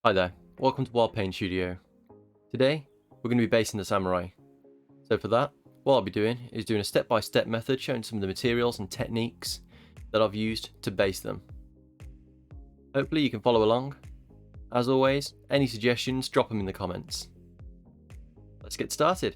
Hi there, welcome to Wild Paint Studio. Today, we're going to be basing the samurai. So for that, what I'll be doing is doing a step-by-step method showing some of the materials and techniques that I've used to base them. Hopefully you can follow along. As always, any suggestions, drop them in the comments. Let's get started.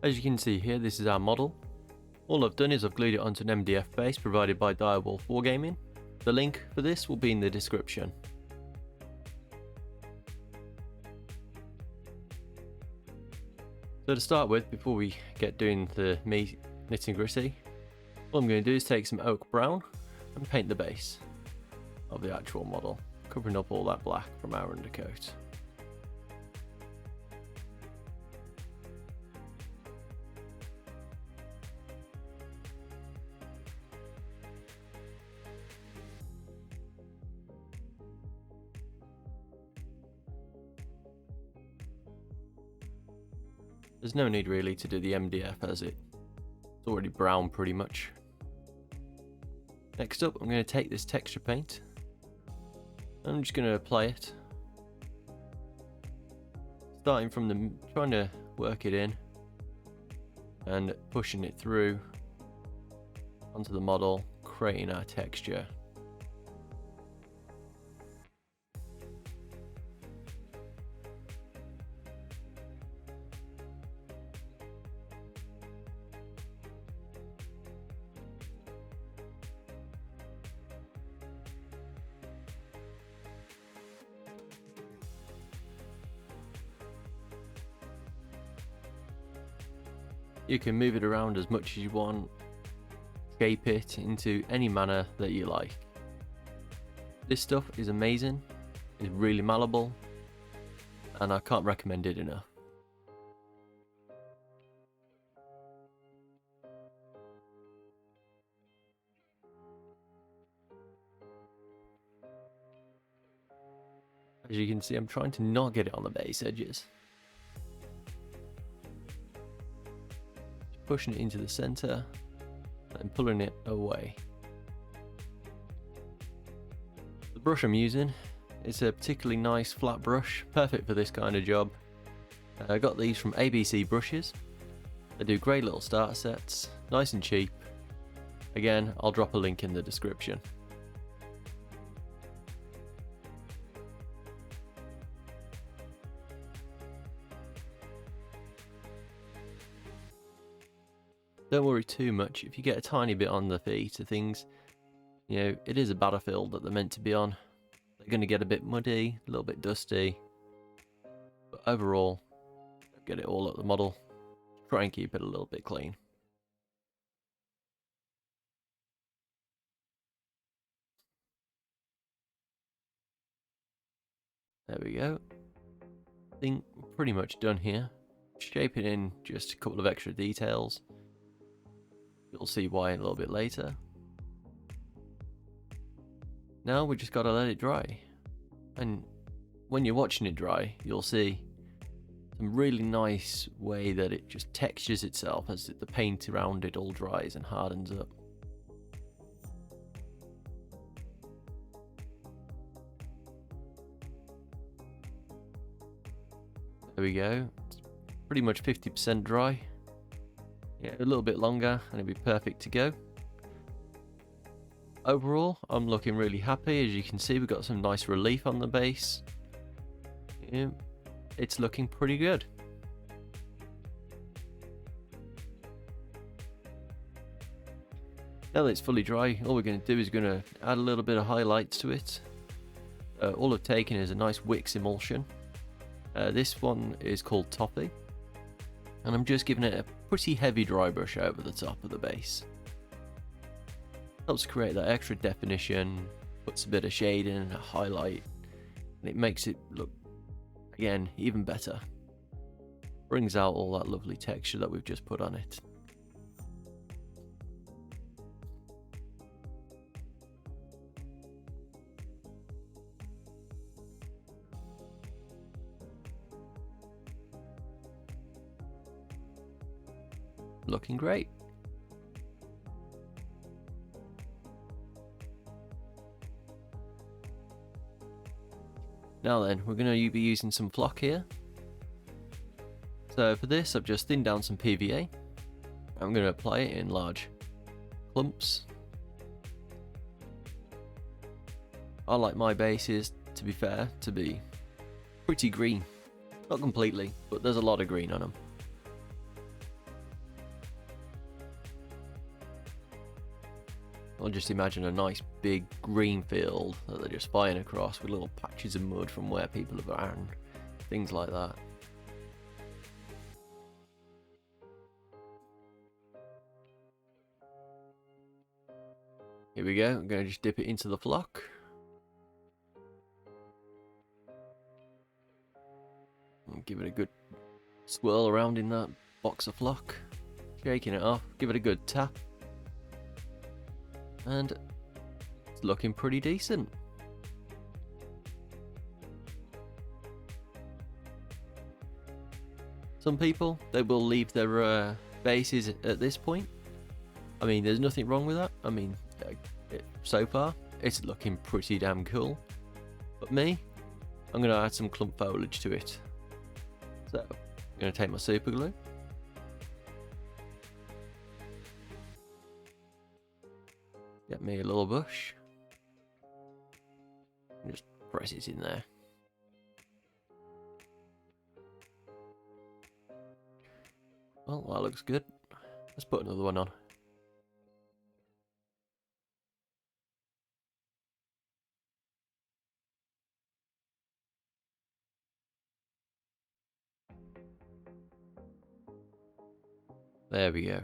As you can see here, this is our model. All I've done is I've glued it onto an MDF base provided by Direwolf Wargaming. The link for this will be in the description. So to start with, before we get doing the nitty gritty, all I'm going to do is take some oak brown and paint the base of the actual model, covering up all that black from our undercoat. There's no need really to do the MDF as it's already brown pretty much. Next up, I'm going to take this texture paint. I'm just going to apply it. Starting from trying to work it in and pushing it through onto the model, creating our texture. You can move it around as much as you want, shape it into any manner that you like. This stuff is amazing, it's really malleable, and I can't recommend it enough. As you can see, I'm trying to not get it on the base edges. Pushing it into the center and pulling it away. The brush I'm using is a particularly nice flat brush, perfect for this kind of job. I got these from ABC Brushes. They do great little starter sets, nice and cheap. Again, I'll drop a link in the description. Don't worry too much if you get a tiny bit on the feet of things. You know, it is a battlefield that they're meant to be on. They're going to get a bit muddy, a little bit dusty. But overall, get it all at the model. Try and keep it a little bit clean. There we go. I think we're pretty much done here. Shaping in just a couple of extra details. You'll see why a little bit later. Now we just gotta let it dry. And when you're watching it dry, you'll see some really nice way that it just textures itself as the paint around it all dries and hardens up. There we go. It's pretty much 50% dry. Yeah, a little bit longer and it'll be perfect to go. Overall, I'm looking really happy. As you can see, we've got some nice relief on the base. Yeah, it's looking pretty good. Now that it's fully dry, all we're going to do is going to add a little bit of highlights to it. All I've taken is a nice Wickes emulsion. This one is called Toffee. And I'm just giving it a pretty heavy dry brush over the top of the base. Helps create that extra definition, puts a bit of shade in, a highlight, and it makes it look, again, even better. Brings out all that lovely texture that we've just put on it. looking great. Now then, we're going to be using some flock here. So for this, I've just thinned down some PVA. I'm going to apply it in large clumps. I like my bases, to be fair, to be pretty green. Not completely, but there's a lot of green on them. I'll just imagine a nice big green field that they're just flying across with little patches of mud from where people have ran, things like that. Here we go, I'm going to just dip it into the flock. And give it a good swirl around in that box of flock. Shaking it off, give it a good tap. And it's looking pretty decent. Some people, they will leave their bases at this point. I mean, there's nothing wrong with that. I mean, so far, it's looking pretty damn cool. But me, I'm going to add some clump foliage to it. So, I'm going to take my super glue. Get me a little bush. And just press it in there. Well, that looks good. Let's put another one on. There we go.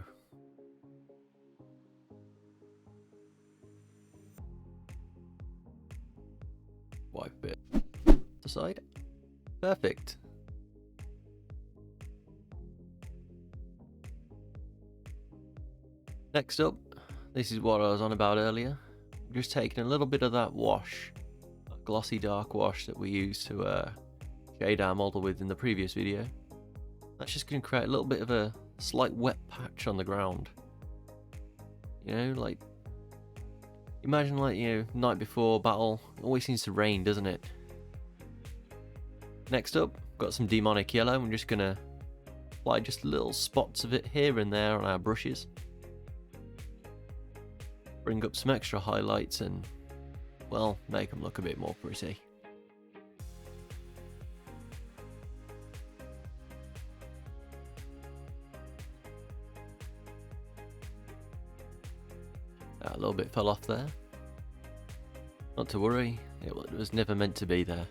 Wipe it aside. Perfect. Next up, this is what I was on about earlier. I'm just taking a little bit of that wash, that glossy dark wash that we used to shade our model with in the previous video. That's just going to create a little bit of a slight wet patch on the ground. You know, like, imagine like, you know, night before battle, it always seems to rain, doesn't it? Next up, got some Daemonic Yellow. I'm just going to apply just little spots of it here and there on our brushes. Bring up some extra highlights and, well, make them look a bit more pretty. A little bit fell off there. Not to worry, it was never meant to be there.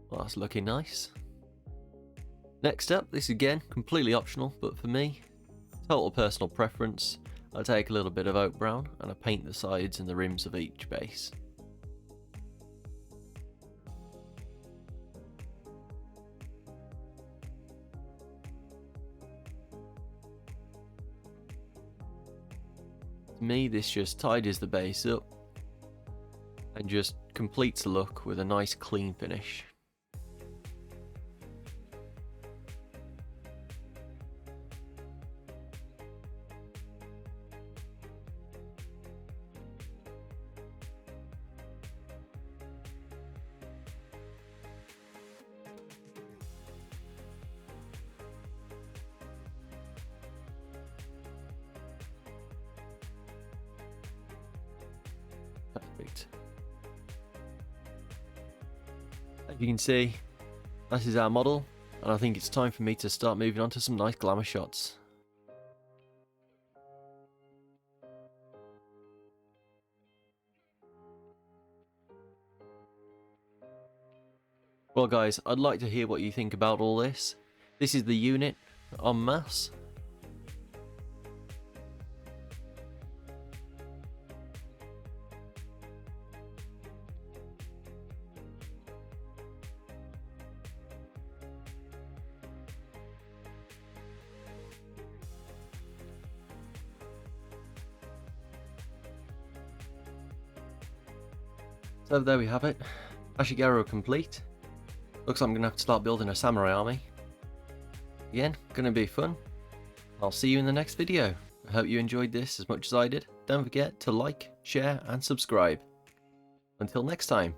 Well, that's looking nice. Next up, this again, completely optional, but for me, total personal preference, I take a little bit of oak brown and I paint the sides and the rims of each base. To me, this just tidies the base up and just completes the look with a nice clean finish. Perfect. As you can see, this is our model, and I think it's time for me to start moving on to some nice glamour shots. Well guys, I'd like to hear what you think about all this. This is the unit en masse. So there we have it, Ashigaru complete. Looks like I'm going to have to start building a samurai army. Again, gonna be fun. I'll see you in the next video. I hope you enjoyed this as much as I did. Don't forget to like, share and subscribe. Until next time.